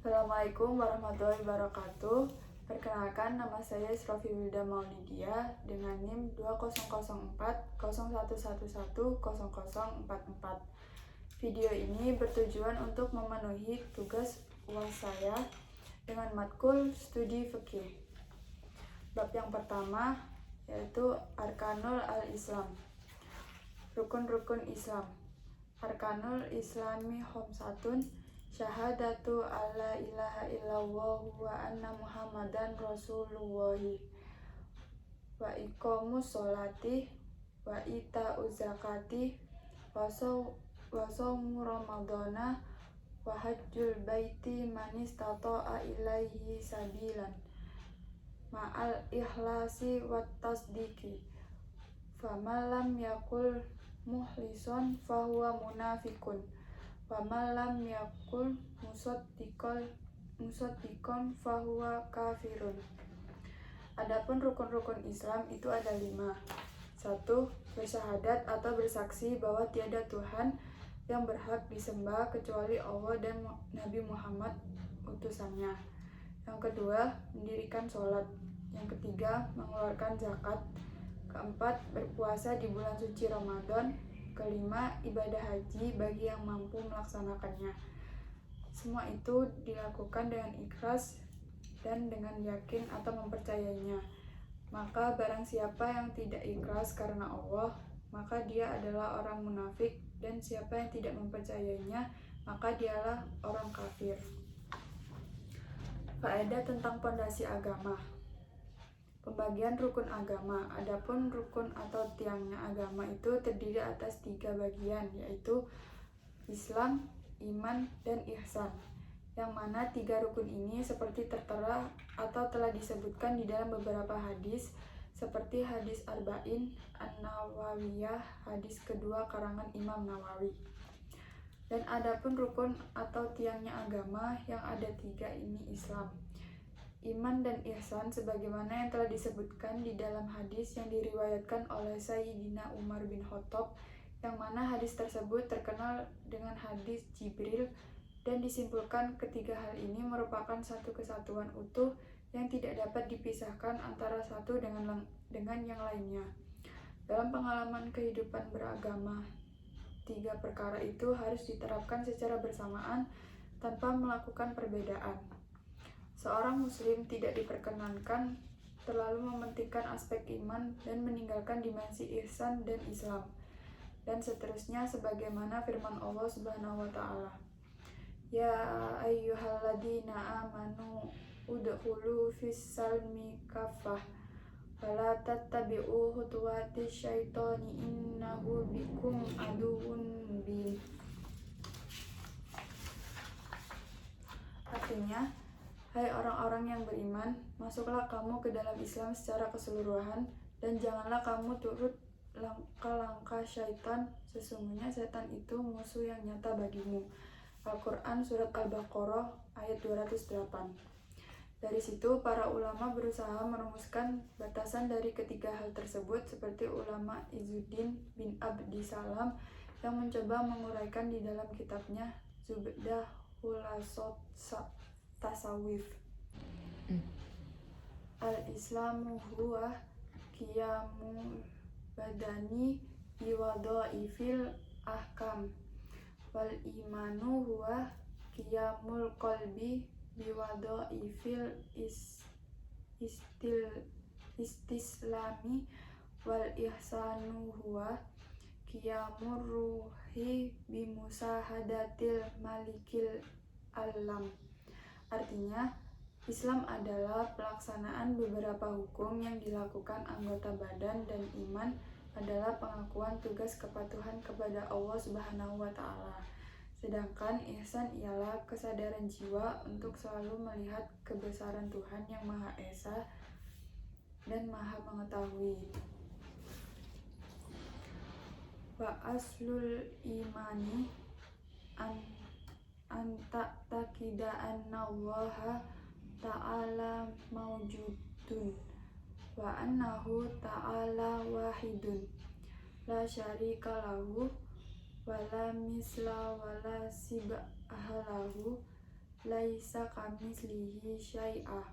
Assalamualaikum warahmatullahi wabarakatuh. Perkenalkan, nama saya Isrofi Wilda Maulidia dengan NIM 200401110044. Video ini bertujuan untuk memenuhi tugas UAS saya dengan matkul studi fikih. Bab yang pertama yaitu Arkanul al-Islam. Rukun-rukun Islam. Arkanul Islami khamsatun, syahadatu alla ilaha illallah wa anna muhammadan rasulullah, wa iqamus sholati, wa ita'uz zakati, wa shaumu ramadhana, wa hajjul baiti man istata'a ilaihi sabilan, ma'al ikhlasi wat tasdiki, faman lam yakul muhlison fahuwa munafikun, wa man lam yakul musaddiqon fahuwa kafirun. Adapun rukun-rukun Islam itu ada 5. 1. Bersyahadat atau bersaksi bahwa tiada Tuhan yang berhak disembah kecuali Allah dan Nabi Muhammad utusannya. Yang kedua, mendirikan sholat. Yang ketiga, mengeluarkan zakat. Keempat, berpuasa di bulan suci Ramadan. Kelima, ibadah haji bagi yang mampu melaksanakannya. Semua itu dilakukan dengan ikhlas dan dengan yakin atau mempercayainya. Maka barang siapa yang tidak ikhlas karena Allah, maka dia adalah orang munafik, dan siapa yang tidak mempercayainya, maka dialah orang kafir. Faedah tentang pondasi agama. Pembagian rukun agama. Adapun rukun atau tiangnya agama itu terdiri atas 3 bagian, yaitu Islam, iman, dan ihsan. Yang mana 3 rukun ini seperti tertera atau telah disebutkan di dalam beberapa hadis, seperti hadis Arba'in An-Nawawiyah, hadis kedua karangan Imam Nawawi. Dan adapun rukun atau tiangnya agama yang ada 3 ini Islam, iman, dan ihsan sebagaimana yang telah disebutkan di dalam hadis yang diriwayatkan oleh Sayyidina Umar bin Khattab, yang mana hadis tersebut terkenal dengan hadis Jibril, dan disimpulkan ketiga hal ini merupakan satu kesatuan utuh yang tidak dapat dipisahkan antara satu dengan yang lainnya. Dalam pengalaman kehidupan beragama, 3 perkara itu harus diterapkan secara bersamaan tanpa melakukan perbedaan. Seorang muslim tidak diperkenankan terlalu mementingkan aspek iman dan meninggalkan dimensi ihsan dan Islam, dan seterusnya sebagaimana firman Allah Subhanahu wa taala. Ya ayyuhalladzina amanu udkhulu fis-salmi kaffah wala tattabi'u khutuwatis syaitani innahu bikum aduwwun mubin. Artinya, hai orang-orang yang beriman, masuklah kamu ke dalam Islam secara keseluruhan, dan janganlah kamu turut langkah-langkah syaitan, sesungguhnya setan itu musuh yang nyata bagimu. Al-Quran Surat Al-Baqarah ayat 208. Dari situ, para ulama berusaha merumuskan batasan dari ketiga hal tersebut, seperti ulama Izzuddin bin Abdi Salam yang mencoba menguraikan di dalam kitabnya Zubdah Khulasat Tasawif. Al-Islamu huwa qiyamul badani biwadhaifil ahkam, wal imanu huwa qiyamul qalbi biwadhaifil istislami, wal ihsanu huwa qiyamur ruhi bimusahadatil malikil alam. Artinya, Islam adalah pelaksanaan beberapa hukum yang dilakukan anggota badan, dan iman adalah pengakuan tugas kepatuhan kepada Allah Subhanahu wa taala. Sedangkan ihsan ialah kesadaran jiwa untuk selalu melihat kebesaran Tuhan yang Maha Esa dan Maha Mengetahui. Wa aslul imani an ta'taqida annallaha ta'ala mawjudun wa annahu ta'ala wahidun la syarika lahu wa la misla wa la sibha lahu laisa kamitslihi syai'ah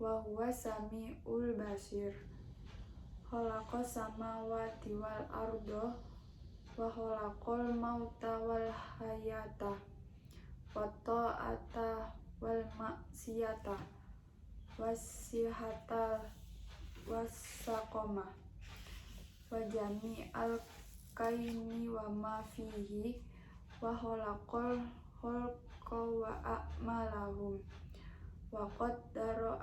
wa huwas samiul basir. Khalaqas samawati wal arda wa khalaqal mauta wal hayata wa ta'ata wal maksiyata wasihata wasaqama wa jami'al kaini wa ma fihi wa khalaqal khalqa wa a'malahum wa qaddara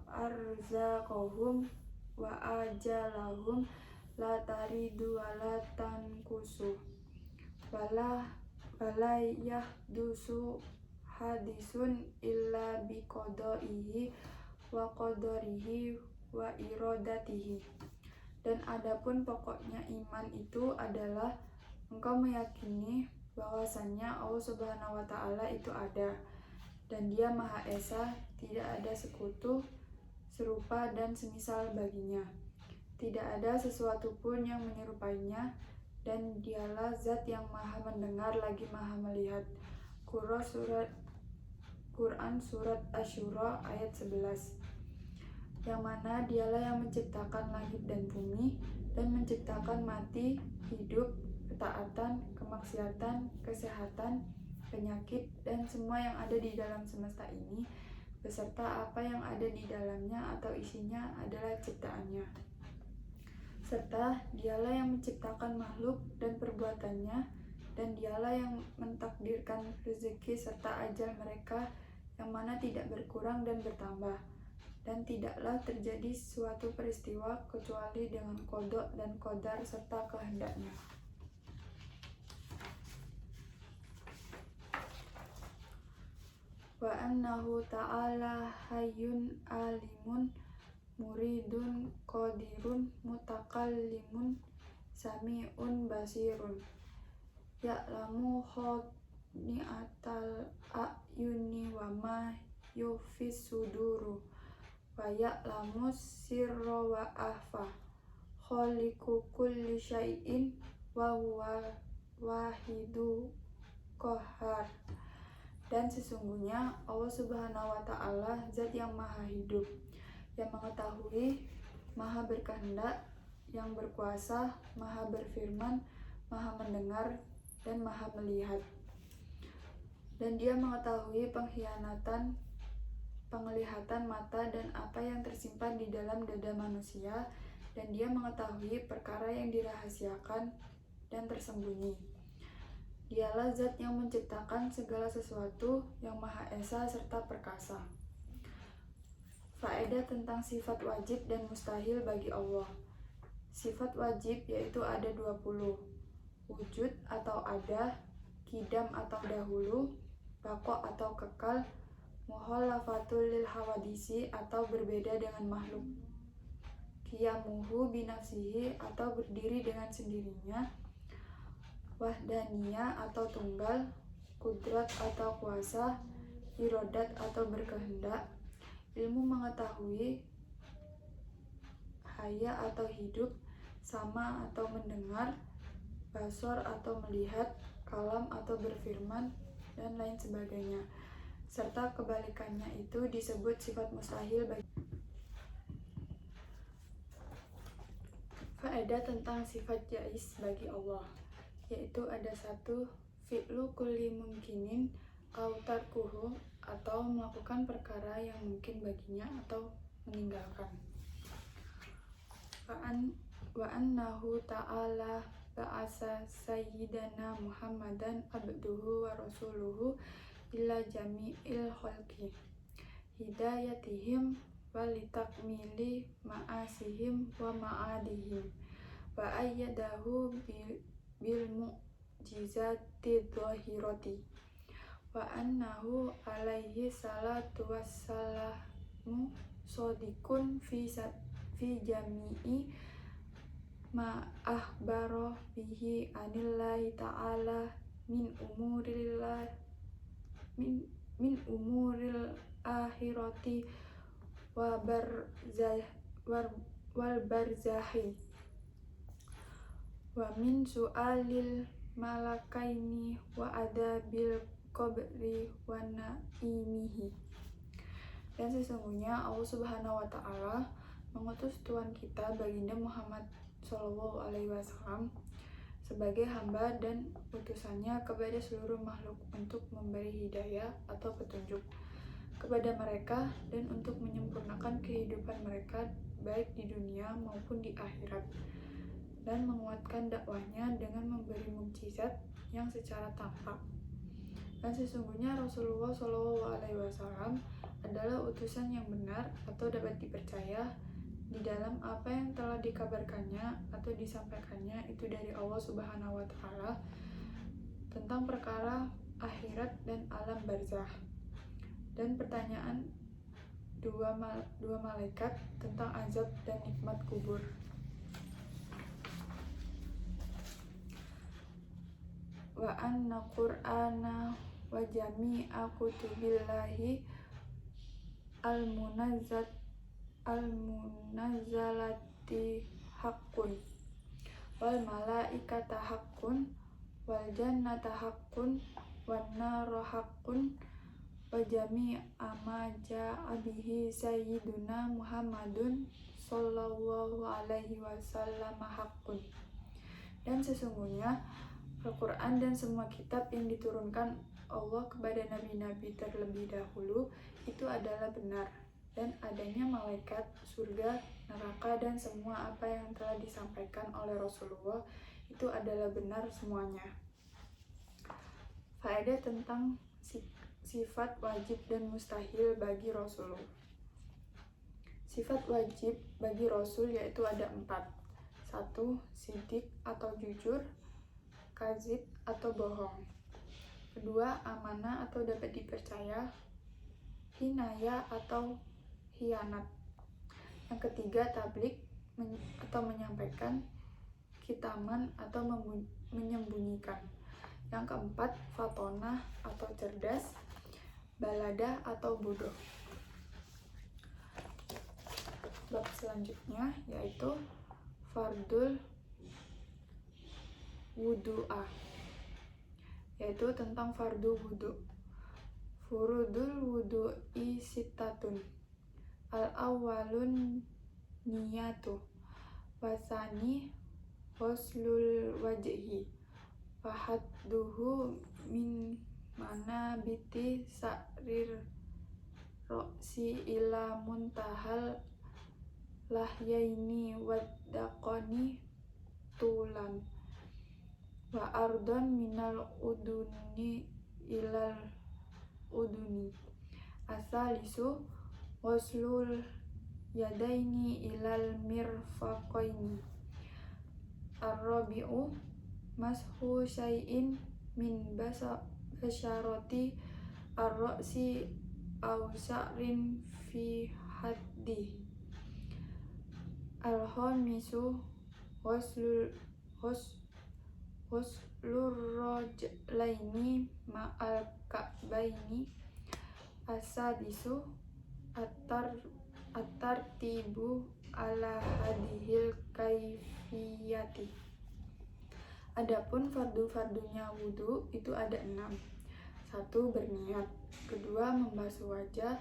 arzaqahum wa ajalahum la taridu wa la tankusu wala yahdusu hadisun illa biqadaihi wa qadarihi wa iradatihi. Dan adapun pokoknya iman itu adalah engkau meyakini bahwasannya Allah Subhanahu wa Ta'ala itu ada dan Dia Maha Esa, tidak ada sekutu, serupa dan semisal baginya. Tidak ada sesuatu pun yang menyerupainya, dan Dialah Zat yang Maha mendengar lagi Maha melihat. Quran Surat Asy-Syura ayat 11. Yang mana Dialah yang menciptakan langit dan bumi, dan menciptakan mati, hidup, ketaatan, kemaksiatan, kesehatan, penyakit, dan semua yang ada di dalam semesta ini, beserta apa yang ada di dalamnya atau isinya adalah ciptaannya. Serta Dialah yang menciptakan makhluk dan perbuatannya, dan Dialah yang mentakdirkan rezeki serta ajal mereka, yang mana tidak berkurang dan bertambah, dan tidaklah terjadi suatu peristiwa kecuali dengan qada dan qadar serta kehendaknya. Wa annahu ta'ala hayyun alimun muridun qadirun mutakallimun sami'un basirun ya'lamu khoni'atal a'yuni wa ma yufis suduru wa ya'lamu sirra wa ahfa khaliqu kulli syai'in wa huwa wahidu qahhar. Dan sesungguhnya Allah Subhanahu wa Ta'ala Zat yang Maha Hidup, yang mengetahui, Maha berkehendak, yang berkuasa, Maha berfirman, Maha mendengar, dan Maha melihat. Dan Dia mengetahui penglihatan mata dan apa yang tersimpan di dalam dada manusia, dan Dia mengetahui perkara yang dirahasiakan dan tersembunyi. Dialah Zat yang menciptakan segala sesuatu, yang Maha Esa serta perkasa. Faedah tentang sifat wajib dan mustahil bagi Allah. Sifat wajib yaitu ada 20. Wujud atau ada, qidam atau dahulu, baqa atau kekal, mukhalafatul lil hawadisi atau berbeda dengan makhluk, qiyamuhu binafsihi atau berdiri dengan sendirinya, wahdaniyah atau tunggal, kudrat atau kuasa, irodat atau berkehendak, ilmu mengetahui, haya atau hidup, sama atau mendengar, basor atau melihat, kalam atau berfirman, dan lain sebagainya. Serta kebalikannya itu disebut sifat mustahil bagi. Faedah tentang sifat jaiz bagi Allah, yaitu ada 1. Fi'lu kulli mungkinin au tarkuhu, atau melakukan perkara yang mungkin baginya atau meninggalkan. Wa annahu ta'ala ba'asa sayyidana Muhammadan abduhu wa rasuluhu ila jami'il khalqi hidayatihim walitakmili ma'asihim wa ma'adihim wa ayyadahu bil mu'jizati dhahirati wa annahu alaihi salatu wassalamu sodikun fi jami'i ma akhbaro bihi anillahi ta'ala min umuril akhirati wa wal barzahi wa min su'alil malakaini wa adabil qabri wa naimihi. Dan sesungguhnya Allah Subhanahu wa taala mengutus Tuhan kita baginda Muhammad SAW sebagai hamba dan utusannya kepada seluruh makhluk untuk memberi hidayah atau petunjuk kepada mereka dan untuk menyempurnakan kehidupan mereka baik di dunia maupun di akhirat, dan menguatkan dakwahnya dengan memberi mukjizat yang secara tampak. Dan sesungguhnya Rasulullah SAW adalah utusan yang benar atau dapat dipercaya di dalam apa yang telah dikabarkannya atau disampaikannya itu dari Allah Subhanahu wa taala tentang perkara akhirat dan alam barzakh, dan pertanyaan dua malaikat tentang azab dan nikmat kubur. Wa anna Qur'ana wa jami'a kutubillahi al-munazzalati haqqun wal malaikata haqqun wal jannata haqqun wan naru haqqun wa jami'a ma ja'a bihi sayyiduna Muhammadun sallallahu alaihi wasallam haqqun. Dan sesungguhnya Al-Quran dan semua kitab yang diturunkan Allah kepada nabi-nabi terlebih dahulu itu adalah benar, dan adanya malaikat, surga, neraka, dan semua apa yang telah disampaikan oleh Rasulullah itu adalah benar semuanya. Faedah tentang sifat wajib dan mustahil bagi Rasulullah. Sifat wajib bagi Rasul yaitu ada 4. 1. Sidik atau jujur, kadzib atau bohong. 2. Amanah atau dapat dipercaya, hinaya atau khianat. Yang ketiga, tabligh atau menyampaikan, kitaman atau menyembunyikan. Yang keempat, fatonah atau cerdas, baladah atau bodoh. Bab selanjutnya yaitu fardul wudu'ah, yaitu tentang fardu wudu. Furudul wudu'i sittatun. Al-awwalun niyatu, wasani ghuslul wajhi, wahadduhu min manabiti sa'rir ro'si ila muntahal lahyaini waddaqani tulan, wa ardon minal uduni ilal uduni. Asalisu ghuslul yadaini ilal mirfaqaini. Ar-rabi'u mashu syai'in min basyarati ar-ra'si aw sya'rin fi haddi. Al-khamisu ghuslur rajlaini ma'al ka'baini. As-sadisu at-tartibu ala hadhil kaifiyati. Adapun fardu-fardunya wudu itu ada 6. 1. Berniat. 2. Membasuh wajah.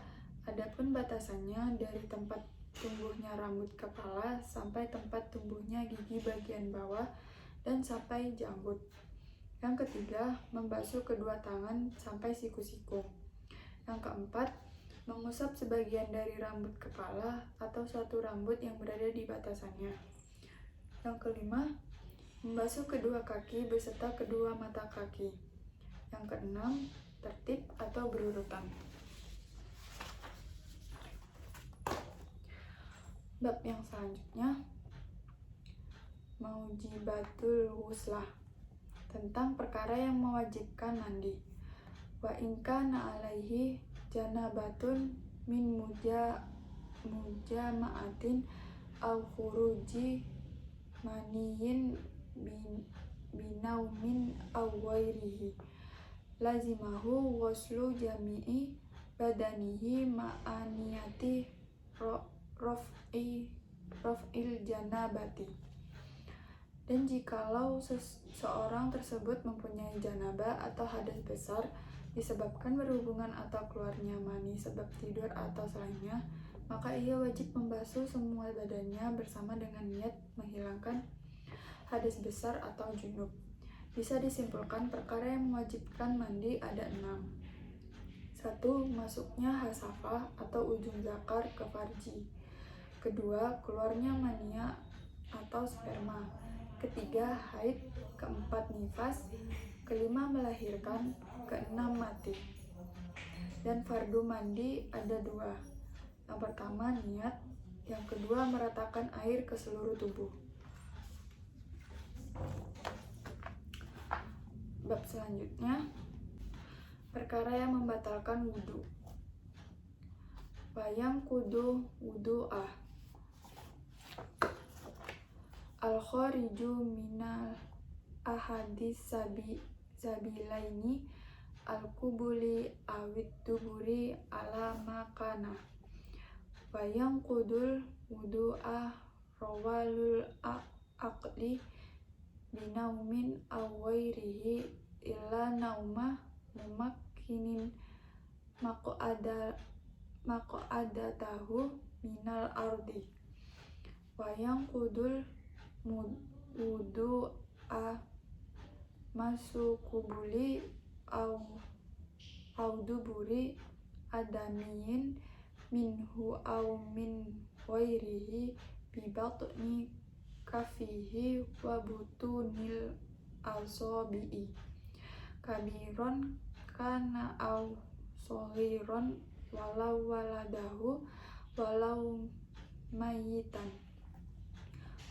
Adapun batasannya dari tempat tumbuhnya rambut kepala sampai tempat tumbuhnya gigi bagian bawah dan sampai janggut. Yang ketiga, membasuh kedua tangan sampai siku-siku. Yang keempat, mengusap sebagian dari rambut kepala atau suatu rambut yang berada di batasannya. Yang kelima, membasuh kedua kaki beserta kedua mata kaki. Yang keenam, tertib atau berurutan. Bab yang selanjutnya, maujibatul ghuslah, tentang perkara yang mewajibkan mandi. Wa inkana alaihi janabatun min mujama'atin aw khuruji maniyin binaumin aw ghairihi lazimahu ghuslu jami'i badanihi ma'aniyati raf'il janabati. Dan jikalau seseorang tersebut mempunyai janabah atau hadas besar disebabkan berhubungan atau keluarnya mani sebab tidur atau selainnya, maka ia wajib membasuh semua badannya bersama dengan niat menghilangkan hadas besar atau junub. Bisa disimpulkan perkara yang mewajibkan mandi ada 6. 1. Masuknya hasafah atau ujung zakar ke farji. Kedua, keluarnya mania atau sperma. Ketiga, haid. Keempat, nifas. Kelima, melahirkan. Keenam, mati. Dan fardu mandi ada 2. Yang pertama, niat. Yang kedua, meratakan air ke seluruh tubuh. Bab selanjutnya, perkara yang membatalkan wudhu. Wayang kudu wudhu'ah. Al-khoriju minal ahadis sabilaini al-kubuli awid duburi ala makana. Wayang kudul wudhu'ah rawalul aqli binaumin awairihi illa nauma mumakkinin maq'adatahu minal ardi. Wayang kudul wudhu'a masu kubuli au duburi adamiyin minhu au min wairihi bibatni kafihi wa butunil asobi'i kabiron kana au sohiron walau waladahu walau mayitan.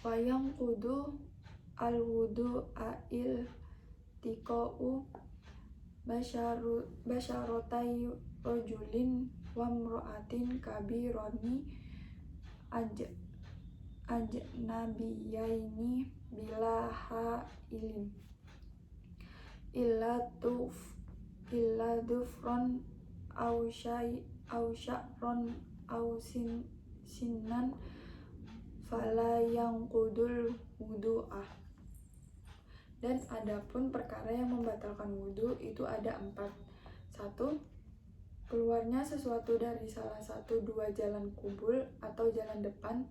Wayang kudu al-wudu a'il tiqa'u basyarotai rojulin wa mro'atin kabironi ajnabiyaini bila ha'ilin illa dufron au sya'ron au sinan fala yang kudul wudhu'ah. Dan adapun perkara yang membatalkan wudhu itu ada 4. 1. Keluarnya sesuatu dari salah satu 2 jalan kubul atau jalan depan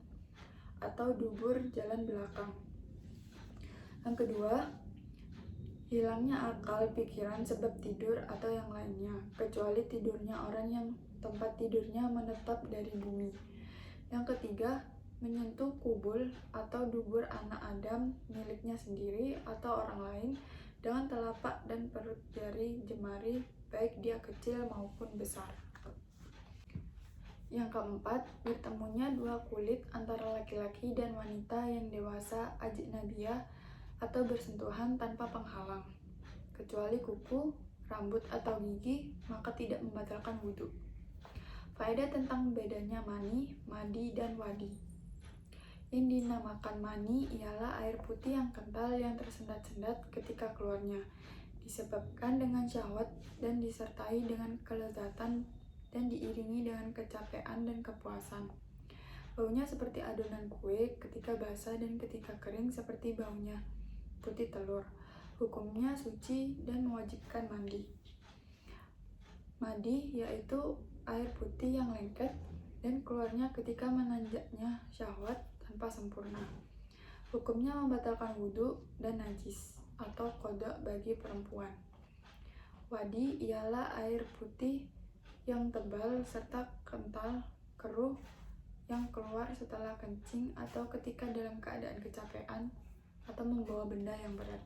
atau dubur jalan belakang. Yang kedua, hilangnya akal pikiran sebab tidur atau yang lainnya, kecuali tidurnya orang yang tempat tidurnya menetap dari bumi. Yang ketiga, menyentuh kubul atau dubur anak Adam miliknya sendiri atau orang lain dengan telapak dan perut jari jemari baik dia kecil maupun besar. Yang keempat, bertemunya 2 kulit antara laki-laki dan wanita yang dewasa ajnabiyah atau bersentuhan tanpa penghalang, kecuali kuku, rambut atau gigi, maka tidak membatalkan wudhu. Faedah tentang bedanya mani, madi, dan wadi. Yang dinamakan mani ialah air putih yang kental yang tersendat-sendat ketika keluarnya, disebabkan dengan syahwat dan disertai dengan kelezatan dan diiringi dengan kecapean dan kepuasan. Baunya seperti adonan kue ketika basah dan ketika kering seperti baunya putih telur. Hukumnya suci dan mewajibkan mandi. Madi yaitu air putih yang lengket dan keluarnya ketika menanjaknya syahwat tanpa sempurna. Hukumnya membatalkan wudhu dan najis atau qada bagi perempuan. Wadi ialah air putih yang tebal serta kental keruh yang keluar setelah kencing atau ketika dalam keadaan kecapean atau membawa benda yang berat.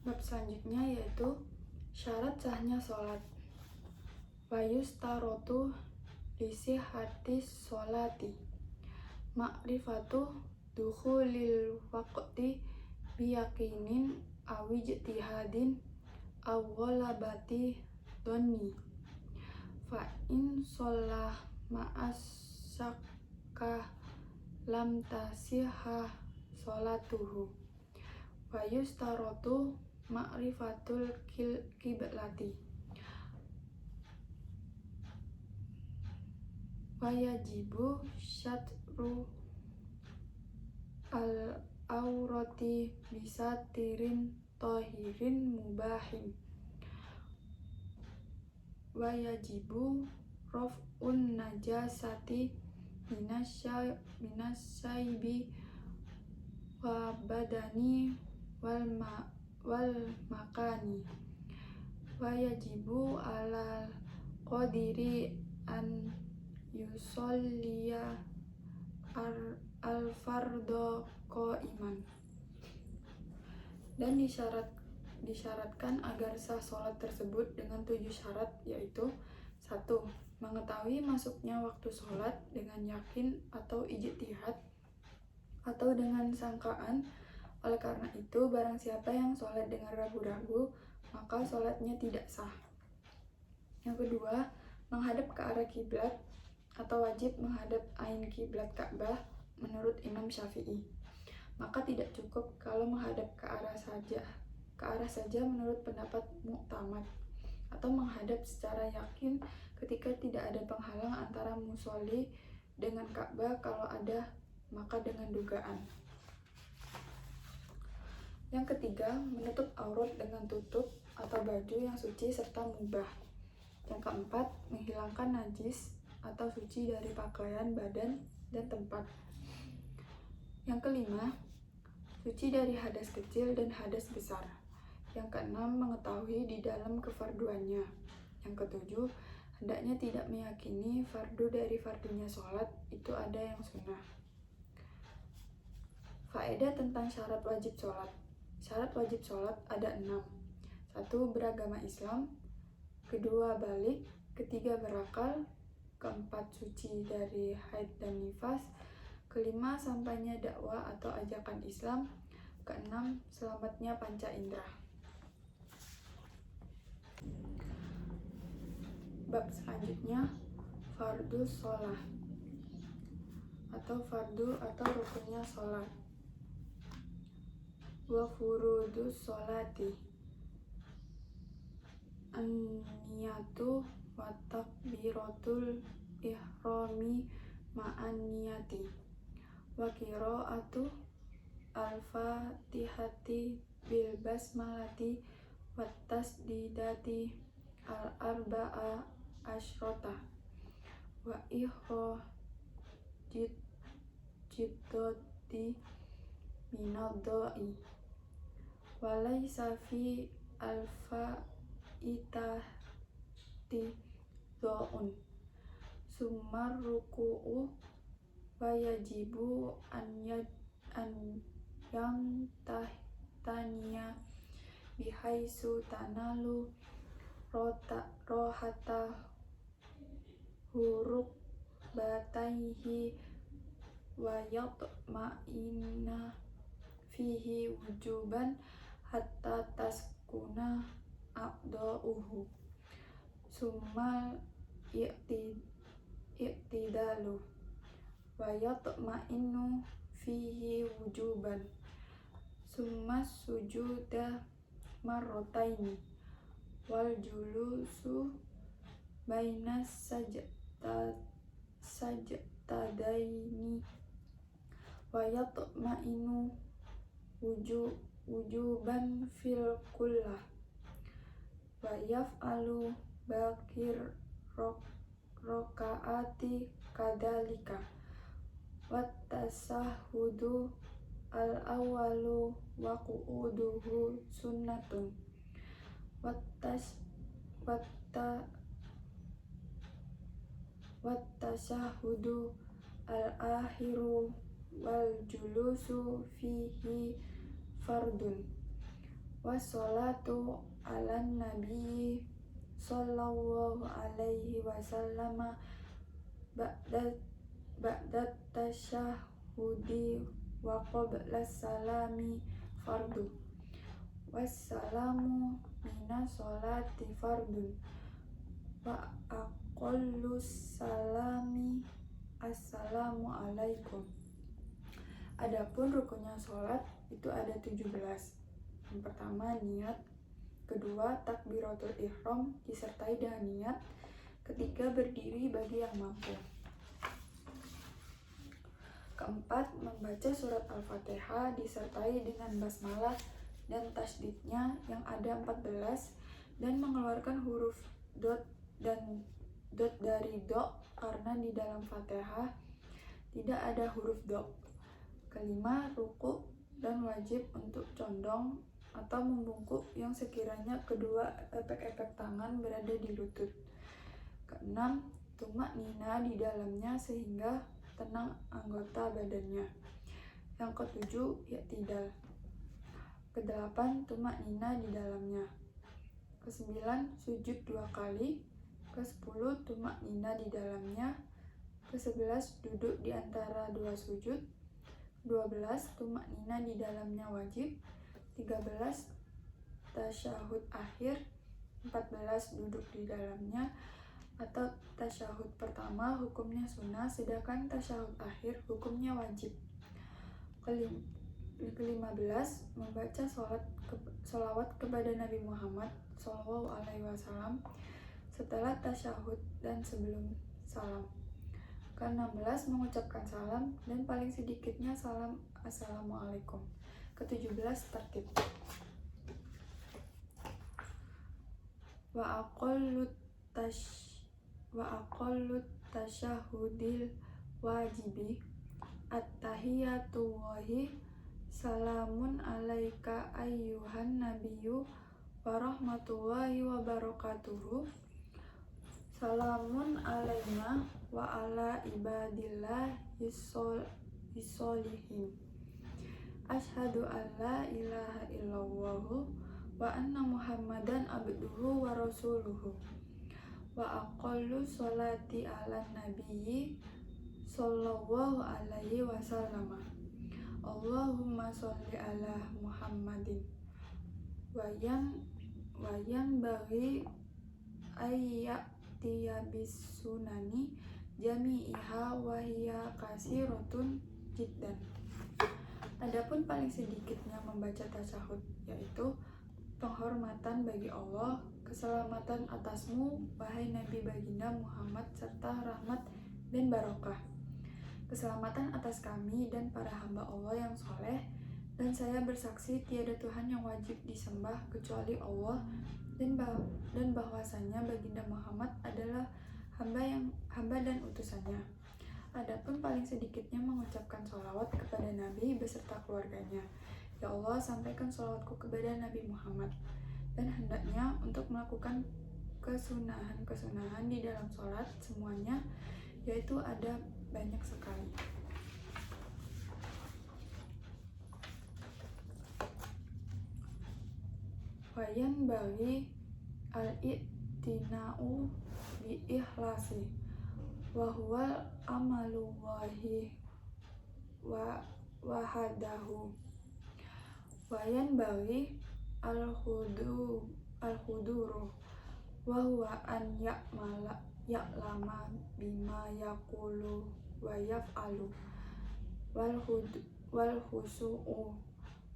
Bab selanjutnya yaitu syarat sahnya sholat. Wayustarotu lisihati sholati ma'rifatu dukhulil waqti biyaqinin awijtihadin awwalabati donni fa'in sholah ma'asakah lam tasihah sholatuhu. Wayustarotu ma'rifatul kiblati wayajibu syatru al-aurati bisatirin tahirin mubahin. Wa yajibu raf'un najasati minasyaibi wa badani wal makani. Wa yajibu alal qadiri an yusolliya al fardo qaiman. Dan disyaratkan agar sah sholat tersebut dengan 7 syarat, yaitu 1. Mengetahui masuknya waktu sholat dengan yakin atau ijtihad atau dengan sangkaan. Oleh karena itu, barang siapa yang sholat dengan ragu-ragu, maka sholatnya tidak sah. Yang kedua, menghadap ke arah kiblat atau wajib menghadap ain kiblat Ka'bah menurut Imam Syafi'i. Maka tidak cukup kalau menghadap ke arah saja menurut pendapat Mu'tamad, atau menghadap secara yakin ketika tidak ada penghalang antara musolli dengan Ka'bah. Kalau ada, maka dengan dugaan. Yang ketiga, menutup aurat dengan tutup atau baju yang suci serta mubah. Yang keempat, menghilangkan najis atau suci dari pakaian, badan, dan tempat. Yang kelima, suci dari hadas kecil dan hadas besar. Yang keenam, mengetahui di dalam kefarduannya. Yang ketujuh, hendaknya tidak meyakini fardu dari fardunya sholat itu ada yang sunnah. Faedah tentang syarat wajib sholat. Syarat wajib sholat ada 6. 1. Beragama Islam. 2. Balik. 3. Berakal. 4. Suci dari haid dan nifas. 5. Sampainya dakwah atau ajakan Islam. 6. Selamatnya panca indera. Bab selanjutnya, fardu sholat atau fardu atau rukunnya sholat. Wa furudus sholati an-niyatu wa takbiratul ihrami ma'an niyati wa qira'atu al-fatihati bil basmalati wa tasdidati al-arba'a asyrota wa jiddoti minadda'i wa laysa fi al-fa'itati do'un. Sumar ruku'u wa yajibu an yang tahtaniya bihaisu tanalu rohata huruk bataihi wa yatma'inna fihi wujuban hatta taskuna a'da'uhu. Summal i'tidalu wa yatma'innu fihi wujuban. Summa sujuda marrotaini wal julusu bainas sajdadaini wa yatma'innu wujuban fil kullah wa yaf'alu bakir rokaati kadalika wa tasahudu al-awalu wa qu'uduhu sunnatun wa tasahudu al-akhiru wal julusu fihi fardun. Wassalatu ala nabi sallallahu alaihi wasallama ba'da tasyahudi wa qabla salami fardu. Wassalamu minas sholati fardun wa aqallu salami assalamu alaikum. Adapun rukunnya sholat itu ada 17. Yang pertama, niat. Kedua, takbiratul ihram disertai dengan niat. Ketiga, berdiri bagi yang mampu. Keempat, membaca surat Al-Fatihah disertai dengan basmalah dan tasdidnya yang ada 14 dan mengeluarkan huruf dot dari do karena di dalam Fatihah tidak ada huruf do. Kelima, ruku dan wajib untuk condong atau membungkuk yang sekiranya kedua efek-efek tangan berada di lutut. Keenam, tumak nina di dalamnya sehingga tenang anggota badannya. Yang ketujuh, i'tidal. Kedelapan, tumak nina di dalamnya. Kesembilan, sujud 2 kali. Kesepuluh, tumak nina di dalamnya. Ke-11, duduk di antara 2 sujud. 12, tumak nina di dalamnya wajib. 13, tasyahud akhir. 14, duduk di dalamnya atau tasyahud pertama hukumnya sunnah, sedangkan tasyahud akhir hukumnya wajib. Ke-15, membaca sholawat kepada Nabi Muhammad SAW setelah tasyahud dan sebelum salam. Ke-16, mengucapkan salam dan paling sedikitnya salam assalamualaikum. Ke-17, tertib. Wa aqallut tasyahudil wajibi at-tahiyatullahi salamun alaika ayyuhan nabiyyu wa rahmatullahi wa barakatuhu. Salamun alaina wa ala ibadillah yissolihin. Asyhadu an la ilaha illallah wa anna muhammadan abduhu wa rasuluhu. Wa aqallu sholati ala nabiyyi sallallahu alaihi wasallam. Allahumma sholli ala Muhammadin. Wayan bagi ayatiya bisunani jami'iha wahiyya kasirotun jiddan. Adapun paling sedikitnya membaca tasyahud, yaitu penghormatan bagi Allah, keselamatan atasmu wahai Nabi baginda Muhammad, serta rahmat dan barokah, keselamatan atas kami dan para hamba Allah yang soleh, dan saya bersaksi tiada Tuhan yang wajib disembah kecuali Allah, dan bahwasanya baginda Muhammad adalah hamba dan utusannya. Adapun paling sedikitnya mengucapkan sholawat kepada Nabi beserta keluarganya. Ya Allah, sampaikan sholawatku kepada Nabi Muhammad, dan hendaknya untuk melakukan kesunahan di dalam sholat semuanya, yaitu ada banyak sekali. Wayan bagi al-i'tina'u bi ikhlasi wa huwal amalu wahi wahadahu. Wayan bagi al-huduru wa huwa an ya'lama bima yaqulu wa yaf'alu wal khusu'u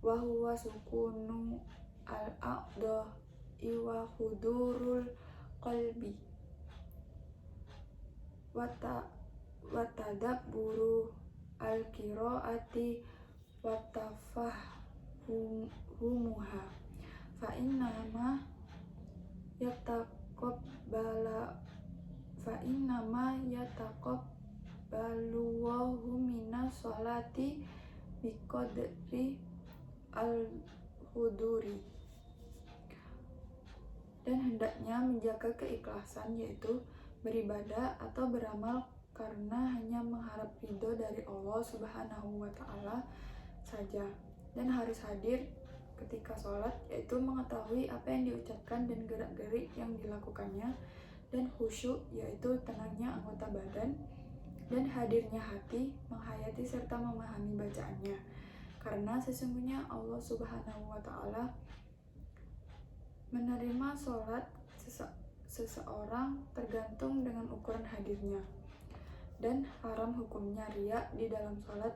wa huwa sukunu al-a'dha'i wa hudurul qalbi wa tadabburu al-qira'ati wa tafahumuha fa innama yataqabbalu Allahu minas sholati biqadri al-huduri. Dan hendaknya menjaga keikhlasan, yaitu beribadah atau beramal karena hanya mengharap ridho dari Allah Subhanahu wa Ta'ala saja, dan harus hadir ketika sholat, yaitu mengetahui apa yang diucapkan dan gerak-gerik yang dilakukannya, dan khusyuk, yaitu tenangnya anggota badan dan hadirnya hati, menghayati serta memahami bacaannya, karena sesungguhnya Allah Subhanahu wa Ta'ala menerima sholat seseorang tergantung dengan ukuran hadirnya, dan haram hukumnya riya di dalam sholat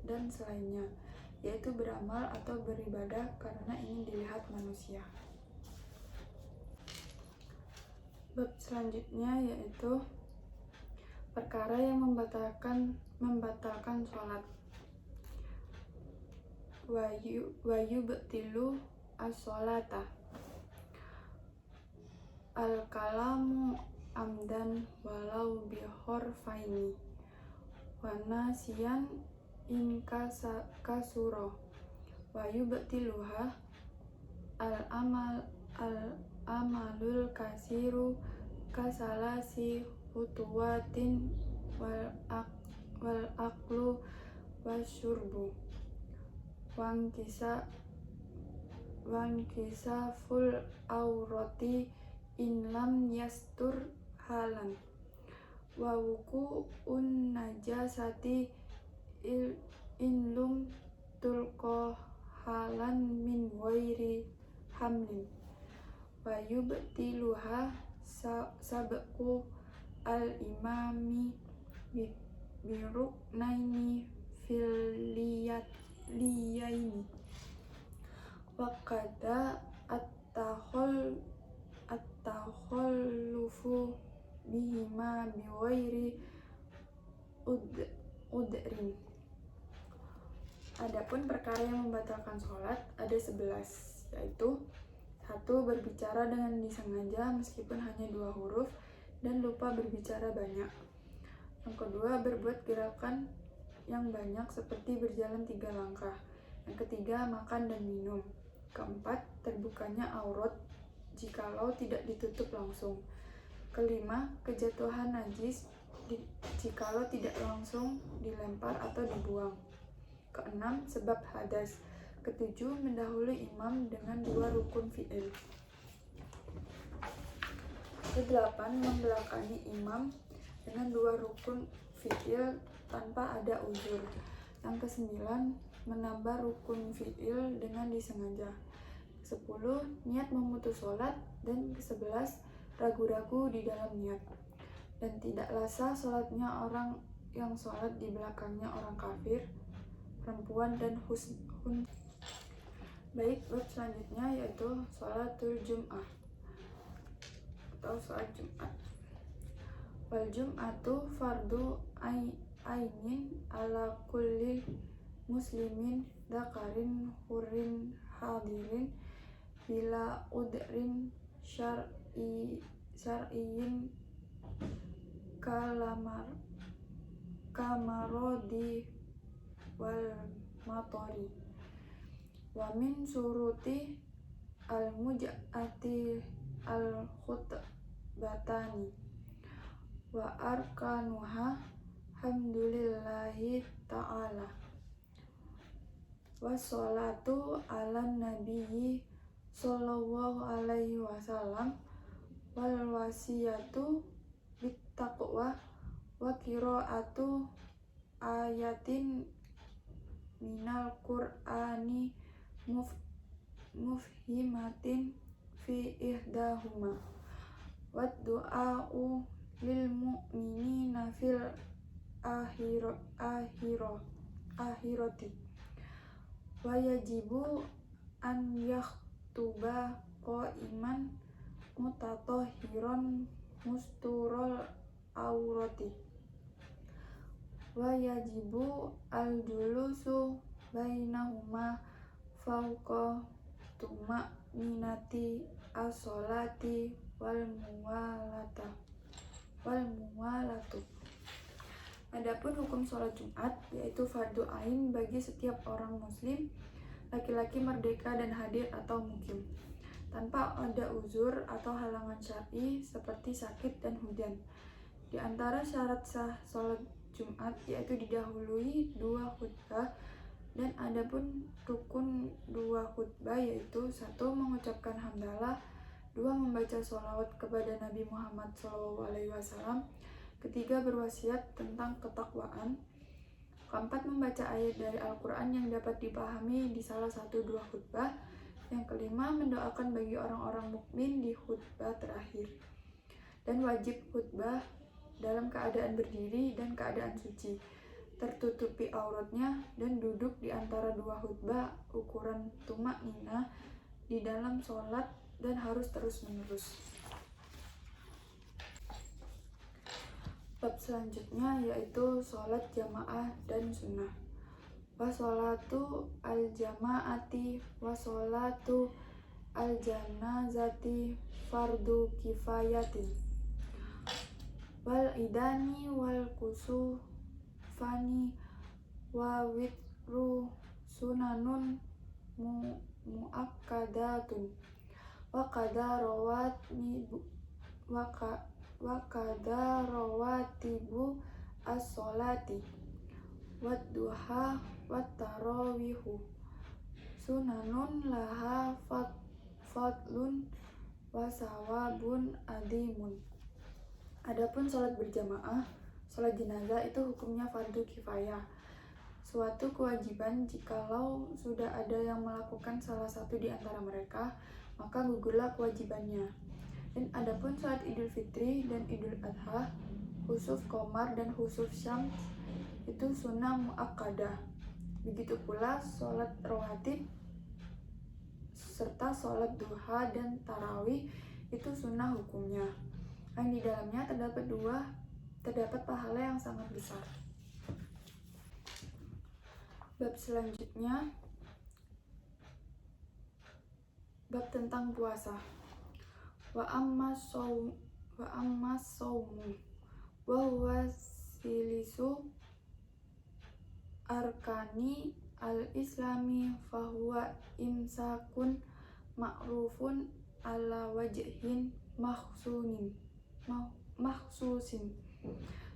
dan selainnya, yaitu beramal atau beribadah karena ingin dilihat manusia. Bab selanjutnya yaitu perkara yang membatalkan sholat. Wayu betilu as-sholata al-kalamu amdan walau bihorfaini wa nasiyan in kasuro wayu betiluha al-amalul kasiru kasalasi hutuwatin wal aklu wasyurbu wankisa ful aurati in lam yastur halan wa wuku un najasati in lum tulko halan min wairi hamlin wa yubtiluha sabku al imami biruknaini fil liyaini wa qada at-takhallufu bihima biwairi udrin. Adapun perkara yang membatalkan sholat ada 11, yaitu 1. Berbicara dengan disengaja meskipun hanya 2 huruf dan lupa berbicara banyak. Yang kedua, berbuat gerakan yang banyak seperti berjalan 3 langkah. Yang ketiga, makan dan minum. Keempat, terbukanya aurat jikalau tidak ditutup langsung. Kelima, kejatuhan najis jikalau tidak langsung dilempar atau dibuang. Keenam, sebab hadas. Ketujuh, mendahului imam dengan 2 rukun fi'il. Kedelapan, membelakangi imam dengan 2 rukun fi'il tanpa ada uzur. Yang kesembilan, menambah rukun fi'il dengan disengaja. 10. Niat memutus sholat. Dan ke-11, ragu-ragu di dalam niat. Dan tidaklah sah sholatnya orang yang sholat di belakangnya orang kafir, perempuan dan hun. Baik, bab selanjutnya yaitu sholatul jum'ah atau sholat Jumat. Wal jum'atu fardu ainin ala kulli muslimin dzakarin hurrin hadirin bila udrin syar'iyyin kamarodi wal matori wa min suruti al muj'ati al khutbatani wa arkanuha hamdulillahi ta'ala wassalatu ala nabiyyi sallallahu alaihi wasallam wal wasiyatu bittaqwa wa qiraatu ayatin minal qur'ani mufhimatin fi ihdahuma wad du'a'u lil mu'minina fil akhirati wa yajibu an yakhtuba qa'iman mutatahhiran musturul aurati wa yajibu al julusu bainahuma fauqa tuma'ninati as-sholati wal muwalatu. Adapun hukum sholat Jumat yaitu fardu ain bagi setiap orang muslim, laki-laki merdeka dan hadir atau mukim, tanpa ada uzur atau halangan syar'i seperti sakit dan hujan. Di antara syarat sah sholat Jumat yaitu didahului 2 khutbah, dan adapun rukun 2 khutbah yaitu 1. Mengucapkan hamdalah, 2. Membaca sholawat kepada Nabi Muhammad SAW, ketiga berwasiat tentang ketakwaan, keempat membaca ayat dari Al-Quran yang dapat dipahami di salah satu 2 khutbah, yang kelima mendoakan bagi orang-orang mukmin di khutbah terakhir, dan wajib khutbah dalam keadaan berdiri dan keadaan suci, tertutupi auratnya, dan duduk di antara 2 khutbah ukuran tumaknina di dalam sholat dan harus terus-menerus. Bab selanjutnya yaitu sholat jamaah dan sunnah. wa sholatu al-jama'ati wa sholatu al-janazati fardu kifayatin wal idani wal kusufani wa witru sunanun muakkadatun wa qada rawatibu as-sholati wad duha wat tarawihu sunanun laha fadlun wa sawabun adimun. Adapun sholat berjamaah, sholat jenazah itu hukumnya fardu kifayah, suatu kewajiban jikalau sudah ada yang melakukan salah satu di antara mereka, maka gugurlah kewajibannya. Dan adapun sholat Idul Fitri dan Idul Adha, khusuf qamar dan khusuf syams itu sunnah muakkadah. Begitu pula sholat rawatib serta sholat duha dan tarawih itu sunnah hukumnya, yang di dalamnya terdapat pahala yang sangat besar. Bab selanjutnya, bab tentang puasa. Wa amma saumu wa huwa silisu arkani al-islami fahuwa imsakun ma'rufun ala wajhin makhsusin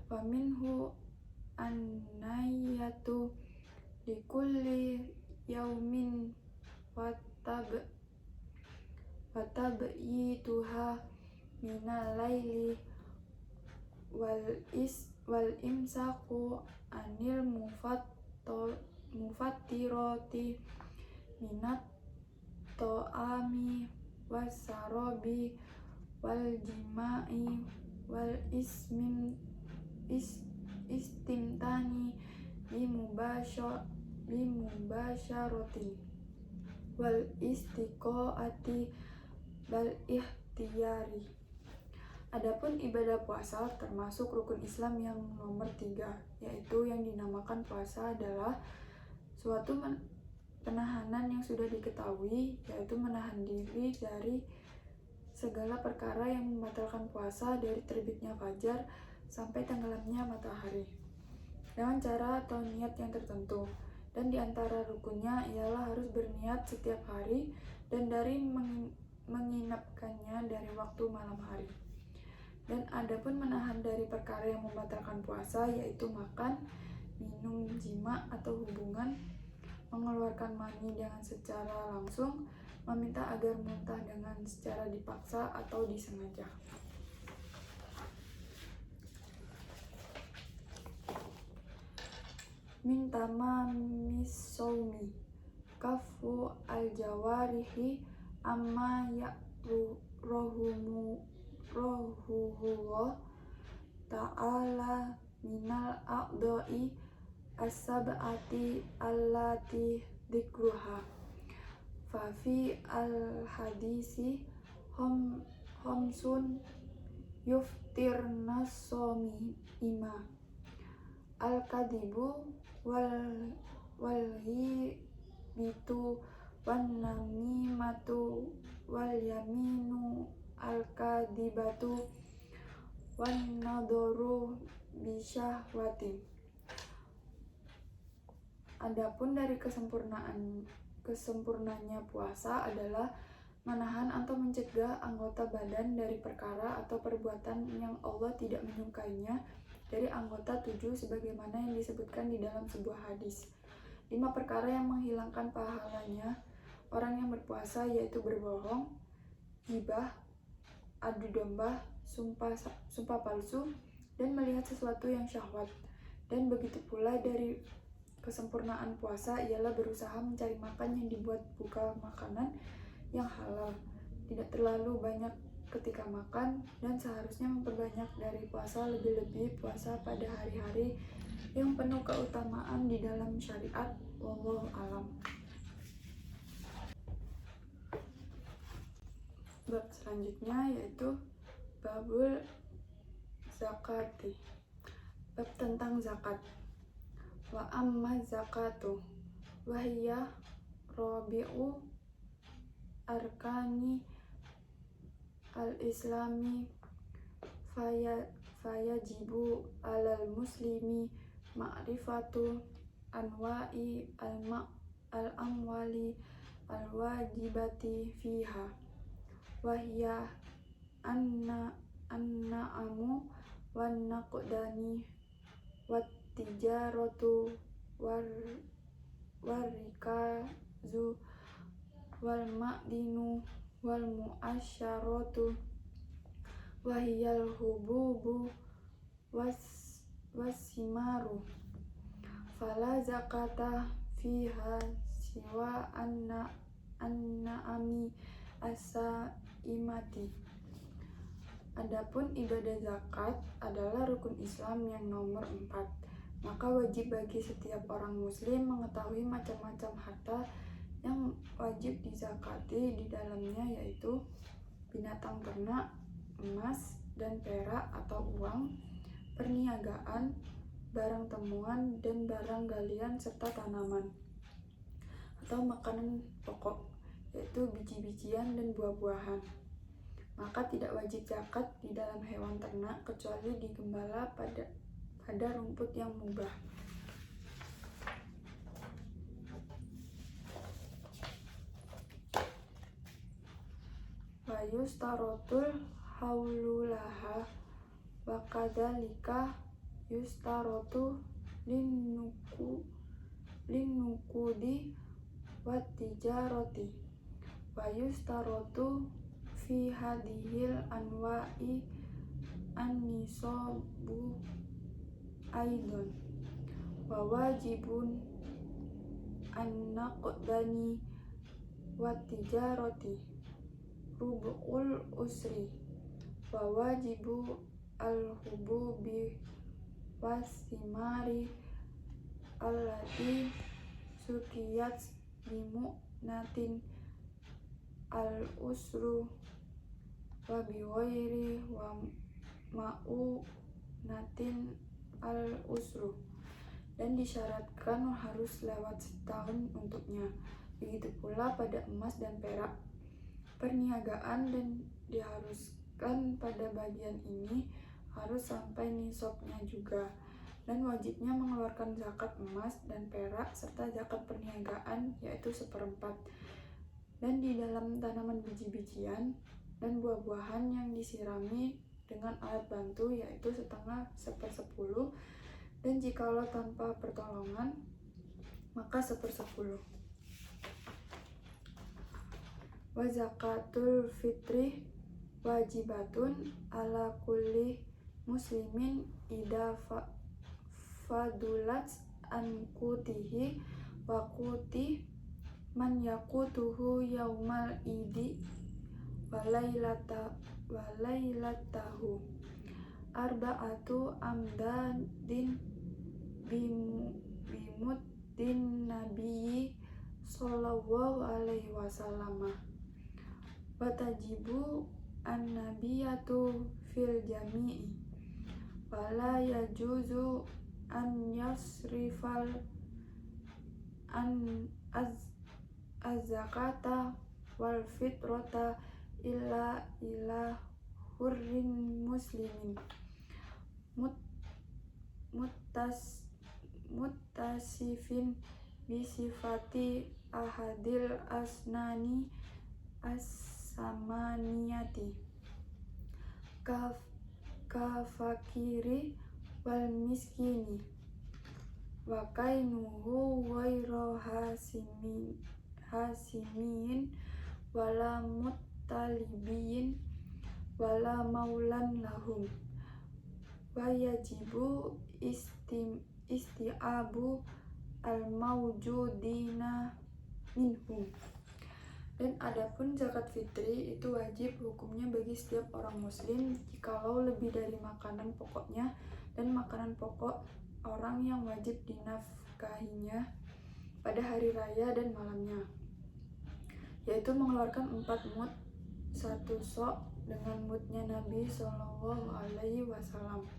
wa minhu an-niyatu likulli yaumin wa tabyituha minal laili wal imsaku anil mufattirati minat to'ami wasarobi wal jima'i wal istimtani bimubasyaratin wal istiqoati bal ihtiyari. Adapun ibadah puasa termasuk rukun Islam yang nomor 3, yaitu yang dinamakan puasa adalah suatu penahanan yang sudah diketahui, yaitu menahan diri dari segala perkara yang membatalkan puasa dari terbitnya fajar sampai tenggelamnya matahari dengan cara atau niat yang tertentu. Dan di antara rukunnya ialah harus berniat setiap hari dan dari menginapkannya dari waktu malam hari. Dan adapun menahan dari perkara yang membatalkan puasa, yaitu makan, minum, jima atau hubungan, mengeluarkan mani dengan secara langsung, meminta agar muntah dengan secara dipaksa atau disengaja. Min tamamis shaumi kafu al-jawarihi amma rohuhullah ta'ala minal a'dha'i as-sab'ati allati dzikruha fa fi al-hadisi khamsun yuftirnas shaumi ima al-kadibu walhibitu wan namimatu wal yaminu al-kadibatu wan nadoru bisyahwatin. Adapun dari kesempurnaannya puasa adalah menahan atau mencegah anggota badan dari perkara atau perbuatan yang Allah tidak menyukainya dari anggota 7 sebagaimana yang disebutkan di dalam sebuah hadis. 5 perkara yang menghilangkan pahalanya orang yang berpuasa, yaitu berbohong, ghibah, adu domba, sumpah palsu, dan melihat sesuatu yang syahwat. Dan begitu pula dari kesempurnaan puasa ialah berusaha mencari makan yang dibuat buka makanan yang halal, tidak terlalu banyak ketika makan, dan seharusnya memperbanyak dari puasa, lebih-lebih puasa pada hari-hari yang penuh keutamaan di dalam syariat. Wallahu alam. Bab selanjutnya yaitu babul zakati, bab tentang zakat. Wa amma zakatu wahiyah rabi'u arkani al-islami fayajibu alal muslimi ma'rifatu anwa'i al-amwali al-wajibati fiha wahiyah an-na'amu wan naqdani wat tijaratu warikazu wal ma'dinu wal mu'asyaratu wahiyal hububu wasimaru fala zakata fiha siwa an-na'ami as-saimati. Adapun ibadah zakat adalah rukun Islam yang nomor 4. Maka wajib bagi setiap orang muslim mengetahui macam-macam harta yang wajib dizakati di dalamnya, yaitu binatang ternak, emas dan perak atau uang, perniagaan, barang temuan dan barang galian serta tanaman atau makanan pokok, yaitu biji-bijian dan buah-buahan. Maka tidak wajib zakat di dalam hewan ternak kecuali di gembala pada rumput yang mubah. Wa yustarotul haululaha wa kadzalika yustarotu linnukudi wat tijarati wa yustarotu fi hadhil anwa'i an-nisabu aidon wa wajibun an-naqdani wat tijarati rub'ul usri wa wajibu al-hububi wasimari allati sukiyat bimu'natin al-usru wa biwairi wa ma'unatin al-usru, dan disyaratkan harus lewat setahun untuknya. Begitu pula pada emas dan perak. Perniagaan dan diharuskan pada bagian ini harus sampai nisabnya juga, dan wajibnya mengeluarkan zakat emas dan perak serta zakat perniagaan yaitu 1/4, dan di dalam tanaman biji-bijian dan buah-buahan yang disirami dengan alat bantu yaitu 1/2/10, dan jikalau tanpa pertolongan maka 1/10. Wa zakatul fitri wajibatun ala kulli muslimin ida fadulat an kutihi wa kuti man yakutuhu yaumal idi walailatahu arba'atu amdadin bimuddin nabiyyi sallallahu alaihi wasallam wa tajibu an-nabiyatu fil jami'i wala yajuzu an yasrifal an az-zakata wal fitrata illa ila hurrin muslimin muttasifin bisifati ahadil asnani as-samaniyati kafakiri wal miskini wa kainuhu ghairu hasimin wala muttalibiyin wala maulan lahum wa yajibu isti'abu al-mawjudina minhum. Dan adapun zakat fitri itu wajib hukumnya bagi setiap orang muslim jikalau lebih dari makanan pokoknya dan makanan pokok orang yang wajib dinafkahinya pada hari raya dan malamnya, yaitu mengeluarkan 4 mud 1 sok dengan mudnya Nabi Shallallahu Alaihi Wasallam,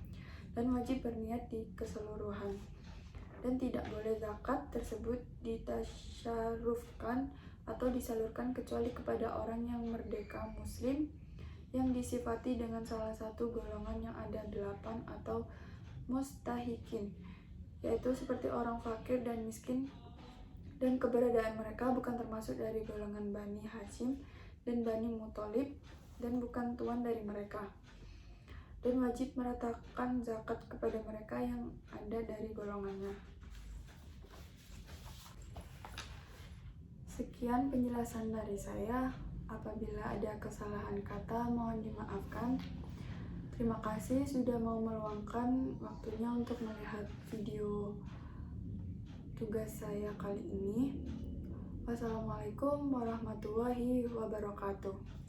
dan wajib berniat di keseluruhan. dan tidak boleh zakat tersebut ditasyarufkan atau disalurkan kecuali kepada orang yang merdeka muslim yang disifati dengan salah satu golongan yang ada 8 atau mustahikin, yaitu seperti orang fakir dan miskin, dan keberadaan mereka bukan termasuk dari golongan Bani Hashim dan Bani Muthalib dan bukan tuan dari mereka, dan wajib meratakan zakat kepada mereka yang ada dari golongannya. Sekian penjelasan dari saya. Apabila ada kesalahan kata, mohon dimaafkan. Terima kasih sudah mau meluangkan waktunya untuk melihat video tugas saya kali ini. Wassalamualaikum warahmatullahi wabarakatuh.